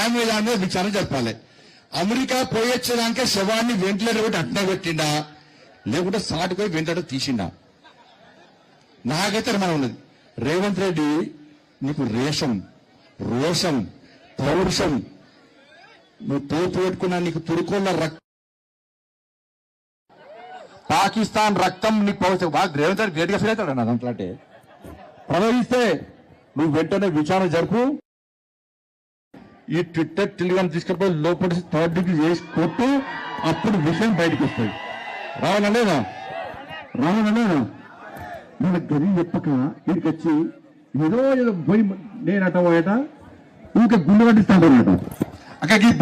ఆమె దాని మీద విచారణ జరపాలి. అమెరికా పోయొచ్చేదానికే శవాన్ని వెంటిలేటర్ పెట్టి అట్నే పెట్టిండా, లేకుంటే సాటుపోయి వెంటనే తీసిండా? నాకైతే అనుమానం ఉన్నది. రేవంత్ రెడ్డి నీకు రేషం, రోషం, పౌరుషం, నువ్వు తోపు పెట్టుకున్నా నీకు తురుకోళ్ళ రక్తం, పాకిస్తాన్ రక్తం నీకు పౌరుషం. రేవంత్ రెడ్డి గ్రేట్ గా ఫీల్ అవుతాడు. దాంట్లో అంటే ప్రవహిస్తే నువ్వు వెంటనే విచారణ జరుపు. ఈ ట్విట్టర్ టెలిగ్రామ్ తీసుకుపోయి లోపల 3rd డిగ్రీ చేసి కొట్టు, అప్పుడు విషయం బయటకు వస్తుంది. రావాలనేనా మన గది చెప్పక వీడికి వచ్చి ఏదో పోయి నేనట పోయట ఇంకా గుండె పట్టిస్తాడు. అక్కడ ఈ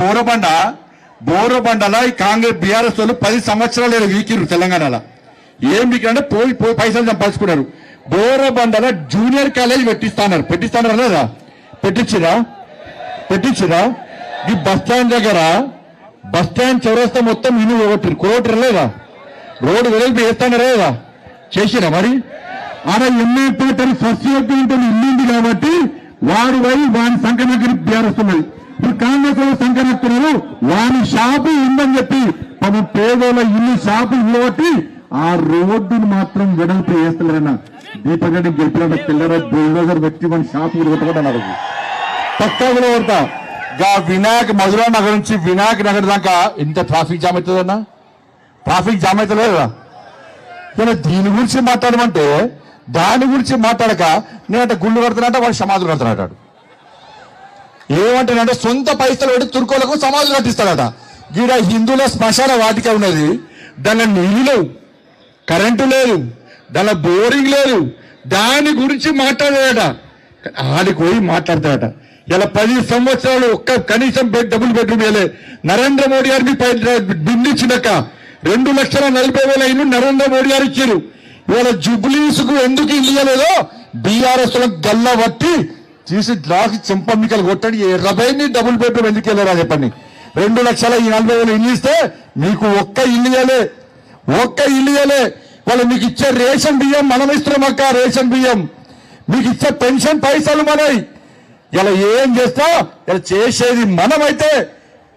బోరబండలా ఈ కాంగ్రెస్ బీఆర్ఎస్ వాళ్ళు 10 సంవత్సరాలు వీకిరు తెలంగాణలో. ఏం వీకిరంటే పోయి పైసలు సంపాదించుకున్నారు. బోరబండల జూనియర్ కాలేజ్ పెట్టిస్తాన్నారు లేదా? పెట్టించిరా ఈ బస్టాండ్ దగ్గర, బస్టాండ్ చౌరస్తా మొత్తం ఇల్లు కోటరు లేదా? రోడ్డు వెడల్పు వేస్తాను లేదా? చేసిరా మరి? ఆడ ఎంఏ పేటర్ ఫస్ట్ ఇయర్ ఇల్లుంది కాబట్టి వాడి వాడి సంఖ్య బీఆర్ఎస్తున్నది. ఇప్పుడు కాంగ్రెస్ వాళ్ళు సంఖ్యస్తున్నారు. వాడి షాపు ఉందని చెప్పి తమ పేదోళ్ళ ఇల్లు షాపు ఇవ్వబట్టి ఆ రోడ్డును మాత్రం వెడల్పు వేస్తలేరన్న. దీపక్ రెడ్డి గెలిపినట్టు పిల్లర బుల్డోజర్ పెట్టి మన షాపు కొట్టబడ్డారు. పక్కా కూడా కొడతా. వినాయక్ మధురా నగర్ నుంచి వినాయక్ నగర్ దాకా ఎంత ట్రాఫిక్ జామ్ అవుతుందన్నా? ట్రాఫిక్ జామ్ అవుతలేదా? దీని గురించి మాట్లాడమంటే దాని గురించి మాట్లాడక నేనంటే గుళ్ళు కడుతున్నట్ట, వాడు సమాధులు కడుతున్నట్టాడు. ఏమంటానంటే సొంత పైసలు పెట్టి తుర్కోలకు సమాధులు కట్టిస్తాడట. గీడ హిందువుల శ్మశాన వాటిక ఉన్నది, దానిలో నీళ్ళు లేవు, కరెంటు లేదు, దానిలో బోరింగ్ లేదు. దాని గురించి మాట్లాడాడట. ఆడికి పోయి మాట్లాడతాడట. ఇలా 10 సంవత్సరాలు ఒక్క కనీసం డబుల్ బెడ్రూమ్ వేయలే. నరేంద్ర మోడీ గారికి బిల్లు ఇచ్చినాక 2,40,000 ఇల్లు నరేంద్ర మోడీ గారు ఇచ్చారు. ఇవాళ జుబ్లీస్ కు ఎందుకు ఇల్లు ఇవ్వలేదో బీఆర్ఎస్ గల్ల పట్టి తీసి లాకి చెంపమ్మికలు కొట్టండి. 80 డబుల్ బెడ్రూమ్ ఎందుకు వెళ్ళారా చెప్పండి? 2,40,000 ఇల్లు ఇస్తే మీకు ఒక్క ఇల్లు ఇవ్వలే. వాళ్ళు మీకు ఇచ్చే రేషన్ బియ్యం మనం ఇస్తున్నాం అక్క. రేషన్ బియ్యం మీకు ఇచ్చే పెన్షన్ పైసలు మనవి. ఇలా ఏం చేస్తా ఇలా చేసేది మనమైతే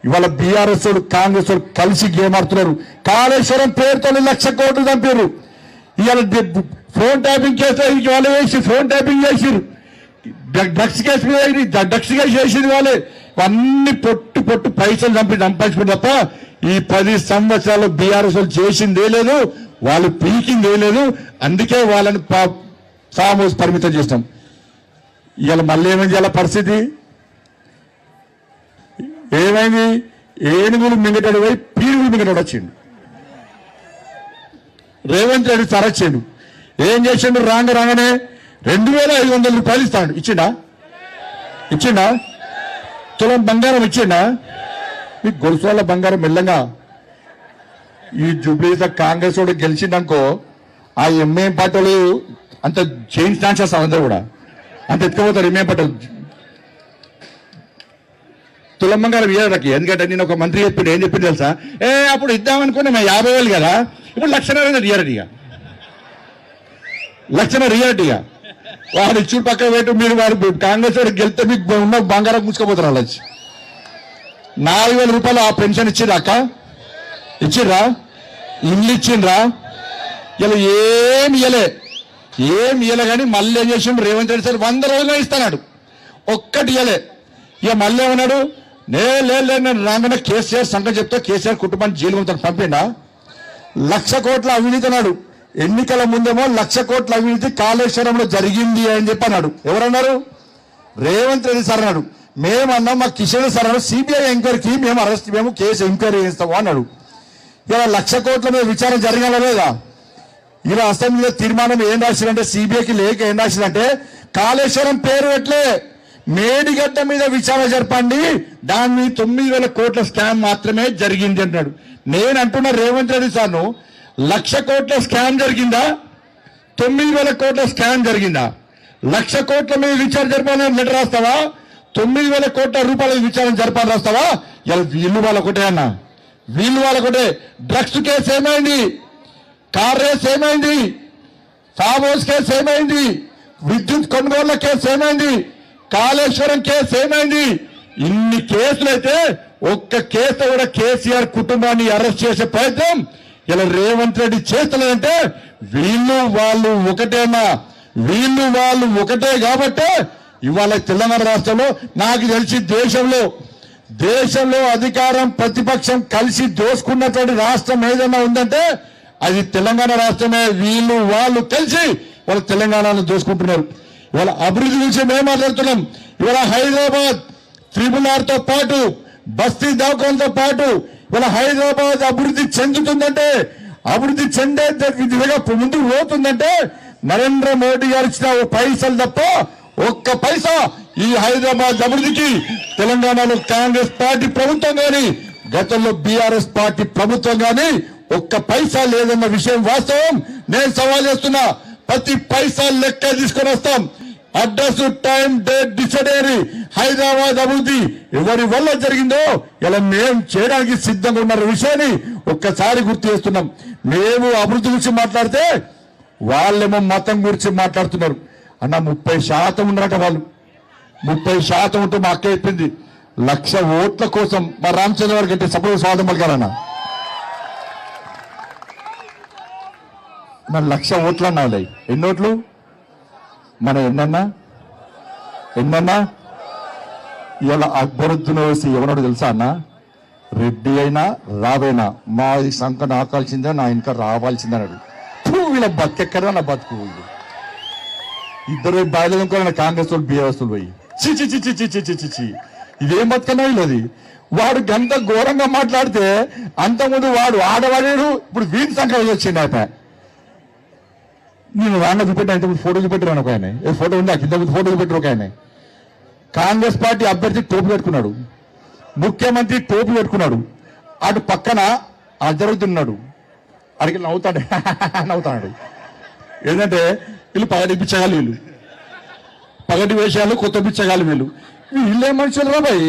ఇవాళ బీఆర్ఎస్ వాళ్ళు కాంగ్రెస్ వాళ్ళు కలిసి గేమ్ ఆడుతున్నారు. కాళేశ్వరం పేరుతో 1,00,000 కోట్లు చంపారు. ఇవాళ ఫోన్ ట్యాపింగ్ కేసు వాళ్ళు వేసి ఫోన్ ట్యాపింగ్ చేసిరు. డ్రగ్స్ కేసు చేసింది వాళ్ళే. అన్ని పొట్టు పైసలు సంపాదించుకుని తప్ప ఈ 10 సంవత్సరాలు బీఆర్ఎస్ వాళ్ళు చేసిందే లేదు, వాళ్ళు పీకిందే లేదు. అందుకే వాళ్ళని ఫామ్ హౌస్ పరిమితం చేసినాం. ఇవాళ మళ్ళీ ఏమైంది? ఇలా పరిస్థితి ఏమైంది? ఏనుగులు మింగటాడు పోయి పీనుగులు మింగటాడు వచ్చిండు. రేవంత్ రెడ్డి సరచ్చిండు. ఏం చేసిండు? రాగానే 2,500 రూపాయలు ఇస్తాడు. ఇచ్చిండా? తులం బంగారం ఇచ్చిండా? ఈ గొలుసు వాళ్ళ బంగారం మెల్లంగా ఈ జూబ్లీస్ కాంగ్రెస్ వాడు గెలిచిందనుకో, ఆ ఎంఏం పార్టీలు అంత చేంజ్ ఛాన్సెస్ అందరూ కూడా అంత ఎత్తుకుపోతారు. ఎంఏం పార్టీలు తులం బంగారం ఇయ్యడానికి. ఎందుకంటే నేను ఒక మంత్రి చెప్పిండు, ఏం చెప్పింది తెలుసా? అప్పుడు ఇద్దామనుకున్నా మేము 50,000 కదా, ఇప్పుడు 1,00,000 రియాలిటీగా 1,00,000 రియాలిటీగా వాడు ఇచ్చి పక్క పెట్టు. మీరు వాడు కాంగ్రెస్ వాడు గెలిస్తే మీకు ఉన్న బంగారం ముచ్చుకోపోతారు. వాళ్ళు వచ్చి 4,000 రూపాయలు ఆ పెన్షన్ ఇచ్చిర్రా అక్క? ఇచ్చిర్రా? ఇల్లు ఇచ్చిండ్రా? ఇలా ఏం ఇయ్యలే కానీ మళ్ళీ ఏం చేసిండు రేవంత్ రెడ్డి సార్? 100 రోజుల్లో ఇస్తాడు, ఒక్కటి ఇయ్యలే. ఇక మళ్ళీ ఏమన్నాడు? నేను రాగానే కేసీఆర్ సంగతి చెప్తే కేసీఆర్ కుటుంబాన్ని జైలు పంపిండా? 1,00,000 కోట్ల అవినీతి అన్నాడు. ఎన్నికల ముందేమో 1,00,000 కోట్ల అవినీతి కాళేశ్వరంలో జరిగింది అని చెప్పి అన్నాడు. ఎవరన్నారు? రేవంత్ రెడ్డి సార్ అన్నాడు. మేమన్నాం, మా కిషన్ సార్ అన్నాడు, సిబిఐ ఎంక్వైరీకి మేము కేసు ఎంక్వైరీ చేస్తాము అన్నాడు. ఇలా 1,00,000 కోట్ల మీద విచారణ జరగాల లేదా? ఇలా అసెంబ్లీలో తీర్మానం ఏం రాసిందంటే, సిబిఐకి లేక ఏం రాసిందంటే, కాళేశ్వరం పేరు ఎట్లే మేడిగడ్డ మీద విచారణ జరపండి, దాని 9,000 కోట్ల స్కామ్ మాత్రమే జరిగింది అంటున్నాడు. నేను అంటున్నా రేవంత్ రెడ్డి సార్ను, 1,00,000 కోట్ల స్కామ్ జరిగిందా? 9,000 కోట్ల స్కామ్ జరిగిందా? 1,00,000 కోట్ల మీద విచారణ జరపాలని లెటర్ రాస్తావా? 9,000 కోట్ల రూపాయల విచారణ జరపాలని రాస్తావా? ఇలా వీళ్ళు వాళ్ళకొటే అన్న, వీళ్ళు వాళ్ళకొటే. డ్రగ్స్ కేసు ఏమైంది? కార్ రేస్ ఏమైంది? ఫామ్ హౌస్ కేసు ఏమైంది? విద్యుత్ కొనుగోళ్ల కేసు ఏమైంది? కాళేశ్వరం కేసు ఏమైంది? ఇన్ని కేసులైతే ఒక్క కేసు కూడా కేసీఆర్ కుటుంబాన్ని అరెస్ట్ చేసే ప్రయత్నం ఇలా రేవంత్ రెడ్డి చేస్తలేదంటే వీళ్ళు వాళ్ళు ఒకటేనా, వీళ్ళు వాళ్ళు ఒకటే కాబట్టే ఇవాళ తెలంగాణ రాష్ట్రంలో నాకు తెలిసి దేశంలో అధికారం ప్రతిపక్షం కలిసి దోసుకున్నటువంటి రాష్ట్రం ఏదైనా ఉందంటే అది తెలంగాణ రాష్ట్రమే. వీళ్ళు వాళ్ళు కలిసి వాళ్ళ తెలంగాణను దోసుకుంటున్నారు. ఇవాళ అభివృద్ధి గురించి మేము మాట్లాడుతున్నాం. ఇవాళ హైదరాబాద్ RRR తో పాటు బస్తీ దవాఖానతో పాటు ఇవాళ హైదరాబాద్ అభివృద్ధి చెందుతుందంటే, అభివృద్ధి చెందే విధంగా ముందుకు పోతుందంటే నరేంద్ర మోడీ గారు ఇచ్చిన పైసలు తప్ప ఒక్క పైసా ఈ హైదరాబాద్ అభివృద్ధికి తెలంగాణలో కాంగ్రెస్ పార్టీ ప్రభుత్వం గాని గతంలో బీఆర్ఎస్ పార్టీ ప్రభుత్వం గాని ఒక్క పైసా లేదన్న విషయం వాస్తవం. నేను సవాల్ చేస్తున్నా, ప్రతి పైసా లెక్క తీసుకొని వస్తాం. అడ్రస్, టైం, డేట్ డిసైడ్ అయ్యి హైదరాబాద్ అభివృద్ధి ఎవరి వల్ల జరిగిందో ఇలా మేము చేయడానికి సిద్ధంగా ఉన్న విషయాన్ని ఒక్కసారి గుర్తు చేస్తున్నాం. మేము అభివృద్ధి గురించి మాట్లాడితే వాళ్ళేమో మతం గురించి మాట్లాడుతున్నారు. అన్న 30% ఉన్నారట వాళ్ళు. 30% ఉంటే మా అక్క చెప్పింది 1,00,000 ఓట్ల కోసం మా రామచంద్ర గారికి అంటే సపోజ్ స్వాగతం పలకాలన్న. మన 1,00,000 ఓట్లు అన్నా. ఎన్ని ఓట్లు మన ఎన్నన్నా ఇలా అక్బరుద్దీన్ ఓవైసీ ఎవరో తెలుసా అన్న? రెడ్డి అయినా రావేనా మా సంఖ నాకాల్సిందే, నా ఇంకా రావాల్సిందే అన్నాడు. వీళ్ళ బతికెక్కడా నా బతుకు. ఇద్దరు బయలుదేరుకోవాలన్న కాంగ్రెస్ వాళ్ళు బీఆర్ఎస్ పోయి చి ఇదేం బతుకన్నా వీళ్ళది. వాడు గంత ఘోరంగా మాట్లాడితే అంతకుముందు వాడు ఆడవాడాడు, ఇప్పుడు వీటి సంఖ్య వచ్చింది. అయిపోయా నేను రాంగ చూపెట్టా, ఇంతకుముందు ఫోటో చూపెట్టాను ఒక ఆయన. ఏ ఫోటో ఉంది ఇంతకుముందు ఫోటో చూపెట్టారు ఒక ఆయన. కాంగ్రెస్ పార్టీ అభ్యర్థి టోపీ పెట్టుకున్నాడు, ముఖ్యమంత్రి టోపీ పెట్టుకున్నాడు. అటు పక్కన అజరుతున్నాడు, అడిగి నవ్వుతాడు. ఏంటంటే వీళ్ళు పగటి పిచ్చగాలి, వీళ్ళు పగటి వేషాలు కొత్త పిచ్చగాలి. వీళ్ళే మనుషులు రా భయ్.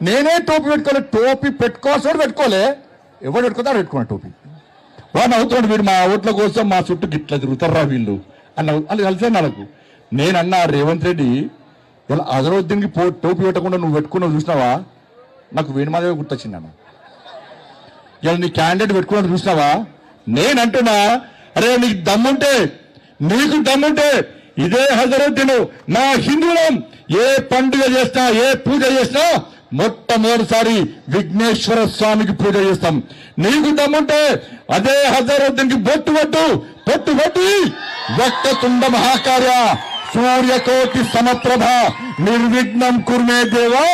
నేనే టోపీ పెట్టుకోలే, టోపీ పెట్టుకోవాల్సి పెట్టుకోలే, ఎవరు పెట్టుకుంటారు పెట్టుకున్నాడు టోపీ. వాడు నవ్వుతున్నాడు, వీడు మా ఓట్ల కోసం మా చుట్టూ గిట్ల తిరుగుతారా వీళ్ళు అని కలిసాను నాకు. నేనన్నా రేవంత్ రెడ్డి ఇలా అజరుద్దీన్కి టోపీ పెట్టకుండా నువ్వు పెట్టుకున్నావు చూసినావా, నాకు వేణుమాధవి గుర్తొచ్చింది అన్న. ఇలా నీ క్యాండిడేట్ పెట్టుకున్నాడు చూసినావా, నేనంటున్నా అరే నీకు దమ్ముంటే ఇదే హజరుద్దీన్ మా హిందువులం ఏ పండుగ చేసినా ఏ పూజ చేసినా మొట్టమొదటిసారి విఘ్నేశ్వర స్వామికి పూజ చేస్తాం. నీకు దమ్ముంటే అదే హజరుద్దీన్కి బొట్టు పెట్టి వక్రతుండ మహాకార్య సూర్యకోటి సమప్రభ నిర్విఘ్నం కుర్మే దేవా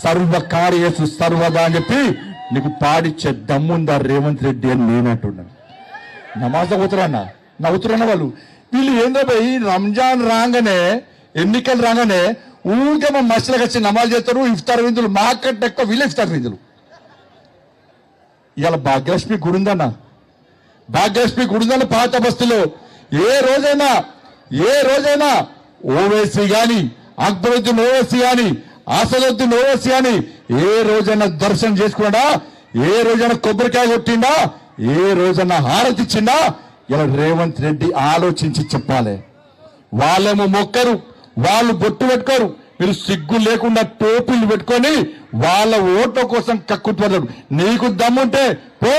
సర్వకార్యేషు సర్వదా అని చెప్పి నీకు పాడిచ్చే దమ్ముందా రేవంత్ రెడ్డి అని నేనంటున్నాను. నమాజ్ అవుతున్నా నవ్వుతున్నా వాళ్ళు. వీళ్ళు ఏందో పోయి రంజాన్ రాగానే, ఎన్నికలు రాగానే ఊరికే మా మసలకు వచ్చి నమాజ్ చేస్తారు. ఇఫ్తార్ విందులు మాకంటే ఎక్కువ వీళ్ళు ఇఫ్తార్ విందులు. ఇవాళ భాగ్యలక్ష్మి గుడి ఉందన్న పాత బస్తీలో ఏ రోజైనా ఓవైసీ గాని, అక్బరుద్దీన్ ఓవైసీ గాని, అసదుద్దీన్ ఓవైసీ గాని ఏ రోజైనా దర్శనం చేసుకున్నాడా, ఏ రోజైనా కొబ్బరికాయ కొట్టిండా, ఏ రోజైనా హారతి ఇచ్చిండా? ఇలా రేవంత్ రెడ్డి ఆలోచించి చెప్పాలి. వాళ్ళేమో మొక్కరు, వాళ్ళు బొట్టు పెట్టుకోరు. మీరు సిగ్గు లేకుండా టోపీలు పెట్టుకొని వాళ్ళ ఓట్ల కోసం కక్కుతున్నారు. నీకు దమ్ముంటే పో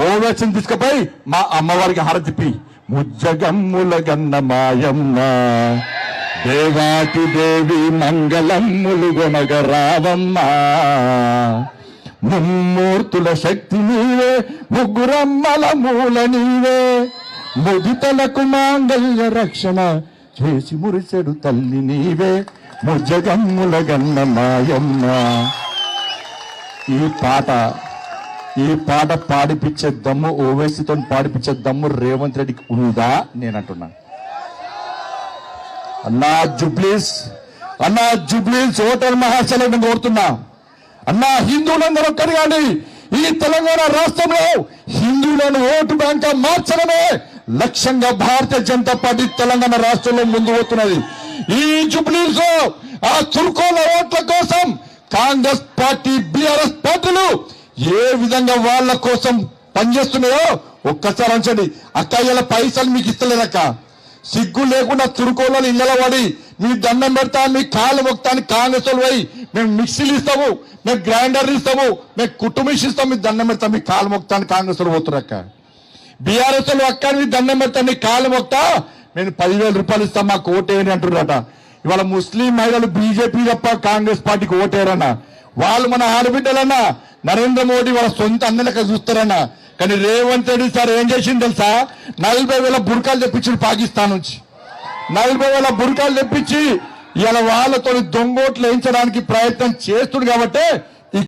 ఓవైసీని తీసుకుపోయి మా అమ్మవారికి హారతిప్పి ముజ్జగమ్ముల గన్న మాయమ్మ దేవాటి దేవి మంగళమ్ములు గొనగ రావమ్మ ముమ్మూర్తుల శక్తి నీవే ముగ్గురమ్మల మూల నీవే ముదితలకు మాంగళ్య రక్షణ చేసి మురిసెడు తల్లి నీవే ముజ్జగమ్ముల గన్న మాయమ్మ. ఈ పాట పాడిపించే దమ్ము ఓవైసీతో పాడిపించే దమ్ము రేవంత్ రెడ్డికి ఉందా నేనంటున్నా. అన్నా జుబ్లీస్ హోటల్ మహాశైలను కోరుతున్నా. అన్నా హిందువులందరూ ఒక్కరు కానీ ఈ తెలంగాణ రాష్ట్రంలో హిందువులను ఓటు బ్యాంక్ మార్చడమే లక్ష్యంగా భారతీయ జనతా పార్టీ తెలంగాణ రాష్ట్రంలో ముందు పోతున్నది. ఈ జుబ్లీస్ ఆ తుర్కోల ఓట్ల కోసం కాంగ్రెస్ పార్టీ, బీఆర్ఎస్ పార్టీలు ఏ విధంగా వాళ్ళ కోసం పనిచేస్తున్నాయో ఒక్కసారి అంచండి. అక్క ఇలా పైసలు మీకు ఇస్తలేదక్క, సిగ్గు లేకుండా తుర్కోలను ఇళ్ళ పడి మీ దండం పెడతా, మీ కాళ్ళు మొక్తాను కాంగ్రెస్ వాళ్ళు పోయి మేము మిక్సీలు ఇస్తాము, మేము గ్రైండర్లు ఇస్తాము, మేము కుటుంబీస్ ఇస్తాము, మీ దండం పెడతాం, మీ కాళ్ళు మొక్తాను కాంగ్రెస్ వాళ్ళు పోతున్నారు అక్క. బీఆర్ఎస్ వాళ్ళు అక్క మీ దండం పెడతా, మీ కాళ్ళు మొక్తా, నేను 10,000 రూపాయలు ఇస్తాం, మాకు ఓటేయని అంటున్నారట. ఇవాళ ముస్లిం మహిళలు బీజేపీ తప్ప కాంగ్రెస్ పార్టీకి ఓటేరన్నా. వాళ్ళు మన ఆడబిడ్డలన్నా, నరేంద్ర మోడీ వాళ్ళ సొంత అన్నలక చూస్తారన్నా. కానీ రేవంత్ రెడ్డి సార్ ఏం చేసింది తెలుసా? 40,000 బుర్కాలు తెప్పించారు పాకిస్తాన్ నుంచి. 40,000 బుర్కాలు తెప్పించి ఇలా వాళ్ళతో దొంగోట్లు వేయించడానికి ప్రయత్నం చేస్తుడు కాబట్టి